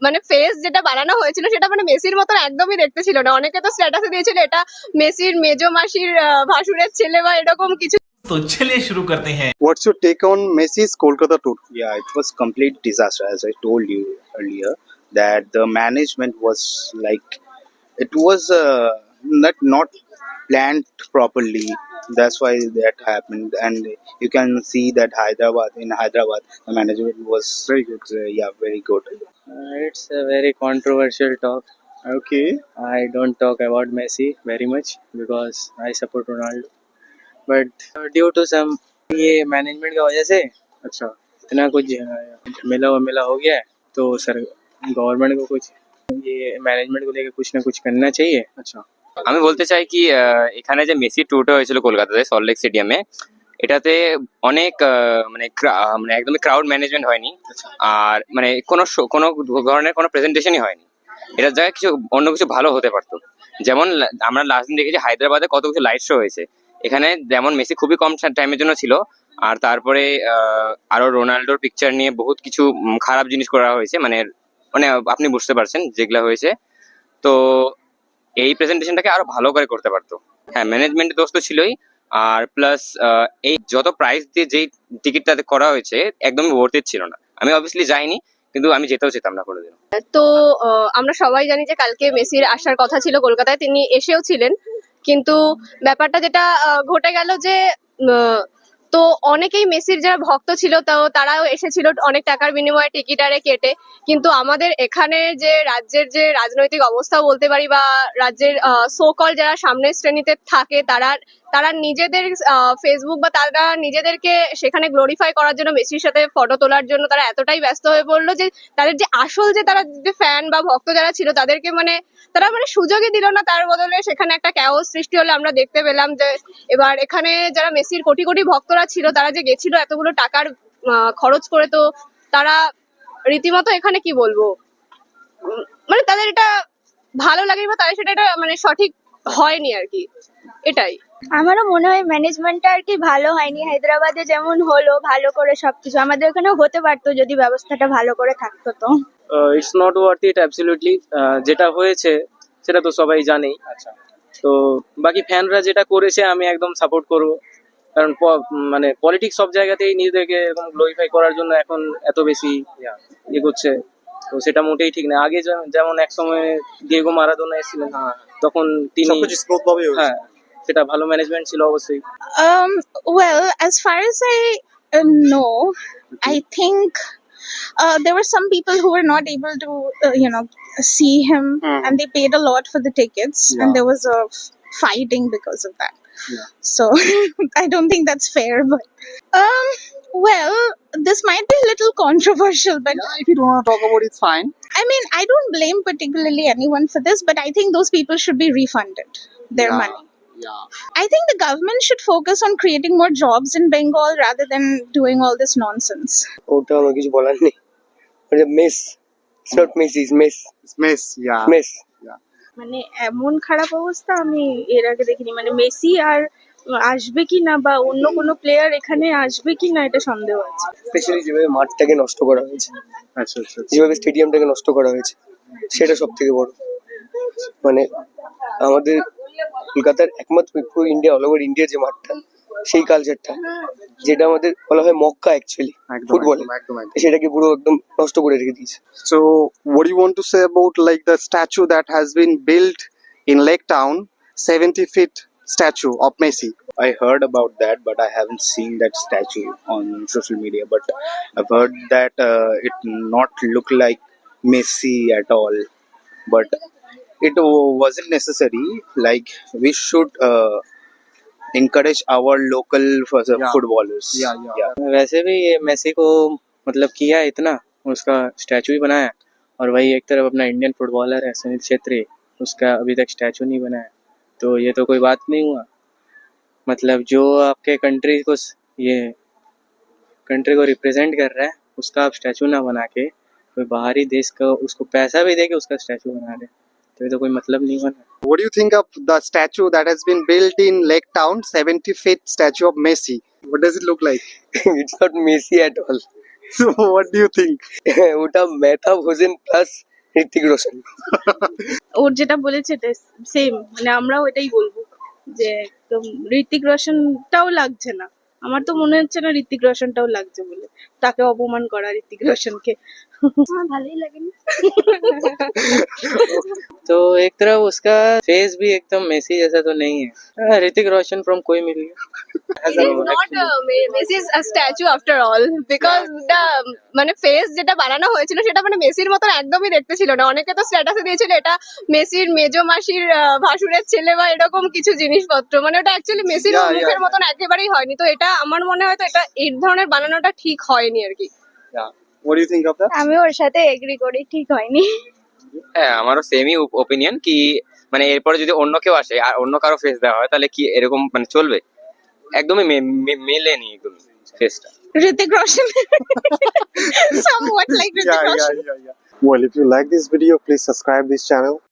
মানে ফেস যেটা বানানো হয়েছিল সেটা মানে মেসির মতন একদমই দেখতে ছিল না। অনেকে তো স্ট্যাটাসে দিয়েছিল এটা মেসির মেজো মাসির ভাসুরের ছেলে বা এরকম কিছু। तो चलिए शुरू करते हैं। What's your take on Messi's Kolkata tour? Yeah, it was complete disaster, as I told you earlier, that the management was like, it was not planned properly. That's why that happened. And you can see that in Hyderabad the management was Very good. yeah, very good. It's a very controversial talk. Okay. I don't talk about Messi very much because I support Ronaldo. But due to some ये management की वजह से अच्छा. इतना कुछ मिला हो गया है, तो सर गवर्नमेंट को कुछ ये मैनेजमेंट को लेकर कुछ ना कुछ करना चाहिए। अच्छा. আমি বলতে চাই কি এখানে যে মেসি ট্যুরটা হয়েছিল কলকাতাতে সল্টলেক স্টেডিয়ামে, এটাতে অনেক মানে একদমই ক্রাউড ম্যানেজমেন্ট হয়নি, আর মানে কোনো ধরনের কোনো প্রেজেন্টেশনই হয়নি। এটার জায়গায় অন্য কিছু ভালো হতে পারতো। যেমন আমরা লাস্ট দিন দেখেছি হায়দ্রাবাদে কত কিছু লাইট শো হয়েছে, এখানে যেমন মেসি খুবই কম টাইমের জন্য ছিল, আর তারপরে আরো রোনাল্ডোর পিকচার নিয়ে বহুত কিছু খারাপ জিনিস করা হয়েছে, মানে মানে আপনি বুঝতে পারছেন যেগুলা হয়েছে। তো এই প্রেজেন্টেশনটাকে আরো ভালো করে করতে পারতো। হ্যাঁ, ম্যানেজমেন্টের দোষ তো ছিলই, আর প্লাস এই যত প্রাইস দিয়ে যেই টিকিটটা করা হয়েছে একদমই ওয়ার্থ ইট ছিল না। আমি অবভিয়াসলি যাইনি, কিন্তু আমি যেতেও চেতাম না কোনোদিন। তো আমরা সবাই জানি যে কালকে মেসির আসার কথা ছিল কলকাতায়, তিনি এসেও ছিলেন, কিন্তু ব্যাপারটা যেটা ঘটে গেল যে তো অনেকেই মেসির যারা ভক্ত ছিল তো তারাও এসেছিল অনেক টাকার বিনিময়ে টিকিট আরে কেটে, কিন্তু আমাদের এখানে যে রাজ্যের যে রাজনৈতিক অবস্থা বলতে পারি বা রাজ্যের সোকল যারা সামনের শ্রেণীতে থাকে তারা নিজেদের ফেসবুক বা তারা নিজেদেরকে সেখানে গ্লোরিফাই করার জন্য মেসির সাথে ফটো তোলার জন্য তারা এতটাই ব্যস্ত হয়ে পড়লো যে তাদের যে আসল যে তারা যে ফ্যান বা ভক্ত যারা ছিল তাদেরকে তারা সুযোগই দিল না। তার বদলে সেখানে একটা ক্যাওস সৃষ্টি হলে আমরা দেখতে পেলাম যে এবার এখানে যারা মেসির কোটি কোটি ভক্তরা ছিল তারা যে গেছিল এতগুলো টাকার খরচ করে, তো তারা রীতিমতো এখানে কি বলবো মানে তাদের এটা ভালো লাগেনি বা তাদের সেটা এটা সঠিক হয়নি আর কি, এটাই। আমারও মনে হয় ম্যানেজমেন্টটা আর কি ভালো হয়নি। হায়দ্রাবাদে যেমন হলো ভালো করে সবকিছু, আমাদের এখানেও হতে পারতো যদি ব্যবস্থাটা ভালো করে থাকতো। তো it's not worth it absolutely. যেটা হয়েছে সেটা তো সবাই জানেই। আচ্ছা. তো বাকি ফ্যানরা যেটা করেছে আমি একদম সাপোর্ট করব, কারণ মানে পলিটিক্স সব জায়গাতেই নিজেদেরকে এরকম গ্লোরিফাই করার জন্য এখন এত বেশি ইয়ে করছে, তো সেটা মোটেই ঠিক না। আগে যেমন এক সময় ডিয়েগো মারাদোনা এসেছিলেন, তখন তিনি সবকিছু স্মুথ ভাবে হয়েছে. হ্যাঁ, সেটা ভালো ম্যানেজমেন্ট ছিল অবশ্যই। Well, as far as I know, I think there were some people who were not able to, see him, and they paid a lot for the tickets, and there was a fighting because of that. Yeah. So I don't think that's fair, but well, this might be a little controversial, but Yeah, if you don't want to talk about it, it's fine. I mean, I don't blame particularly anyone for this, but I think those people should be refunded their Yeah. money. Yeah. I think the government should focus on creating more jobs in Bengal rather than doing all this nonsense. ওটা আমার কিছু বলার নেই, ওটা mess, it's not messy, it's mess, It's mess. Yeah. Mess. মানে এমন খারাপ অবস্থা আমি এর আগে দেখিনি। মানে মেসি আর আসবে কি না বা অন্য কোনো প্লেয়ার এখানে আসবে কি না এটা সন্দেহ আছে। স্পেশালি যেভাবে মাঠটাকে নষ্ট করা হয়েছে, আচ্ছা. যেভাবে স্টেডিয়ামটাকে নষ্ট করা হয়েছে, সেটা সব থেকে বড়। মানে আমাদের কলকাতার একমাত্র পুরো ইন্ডিয়া, অল ওভার ইন্ডিয়ার যে মাঠটা, সেই কালচারটা যেটা আমাদের বলা হয় মক্কা অ্যাকচুয়ালি ফুটবলে, একদম. সেটাকে পুরো একদম নষ্ট করে রেখে দিয়েছে। So, what do you want to say about like the statue that has been built in Lake Town, 70 feet statue of Messi? I heard about that, but I haven't seen that statue on social media. But I've heard that it not look like Messi at all. But it wasn't necessary. Like we should encourage our local footballers. Yeah. वैसे भी ये Messi को मतलब किया इतना, उसका statue ही बनाया, और वही एक तरफ अपना इंडियन फुटबॉलर है सुनील छेत्री, उसका अभी तक स्टैचू नहीं बनाया, तो ये तो कोई बात नहीं हुआ। मतलब जो आपके कंट्री को रिप्रेजेंट कर रहा है उसका आप स्टैचू ना बना के कोई बाहरी देश का उसको पैसा भी दे के उसका स्टैचू बना रहे, तो ये तो कोई मतलब नहीं बना। What do you think of the statue that has been built in Lake Town, 70 feet statue of Messi? What does it look like? It's not Messi at all. So, what do you think? ওটা Mehtab Hossain plus Hrithik Roshan. ওর যেটা বলেছে same, মানে আমরাও এটাই বলবো যে একদম ঋত্বিক রোশনটাও লাগছে না। আমার তো মনে হচ্ছে না ঋত্বিক রোশনটাও লাগছে বলে, তাকে অপমান করা ঋত্বিক রোশনকে। আমার ভালোই লাগেনি। तो एक तरफ उसका फेस भी एकदम मेसी जैसा तो नहीं है। ऋतिक रोशन फ्रॉम कोई मिल गया। It is not Messi's a statue after all because the মানে ফেস যেটা বানানো হয়েছিল সেটা মানে মেসির মতন একদমই দেখতে ছিল না। অনেকে তো স্ট্যাটাসে দিয়েছিল এটা মেসির মেজো মাসির ভাসুরের ছেলে বা এরকম কিছু জিনিসপত্র, মানে ওটা অ্যাকচুয়ালি মেসির Yeah, মুখের yeah. মতন একেবারেই হয়নি। তো এটা আমার মনে হয় তো এটা এই ধরনের বানানোটা ঠিক হয়নি আর কি। What do you think of that? আমি ওর সাথে এগ্রি করি, ঠিক হয়নি। হ্যাঁ, আমারও সেমই ওপিনিয়ন কি মানে এরপরে যদি অন্য কেউ আসে আর অন্য কারো ফেস দেওয়া হয় তাহলে কি এরকম মানে চলবে? একদমই মেলেনি একদম ফেসটা। Hrithik Roshan. Somewhat like Hrithik Roshan. Well, if you like this video, please subscribe this channel.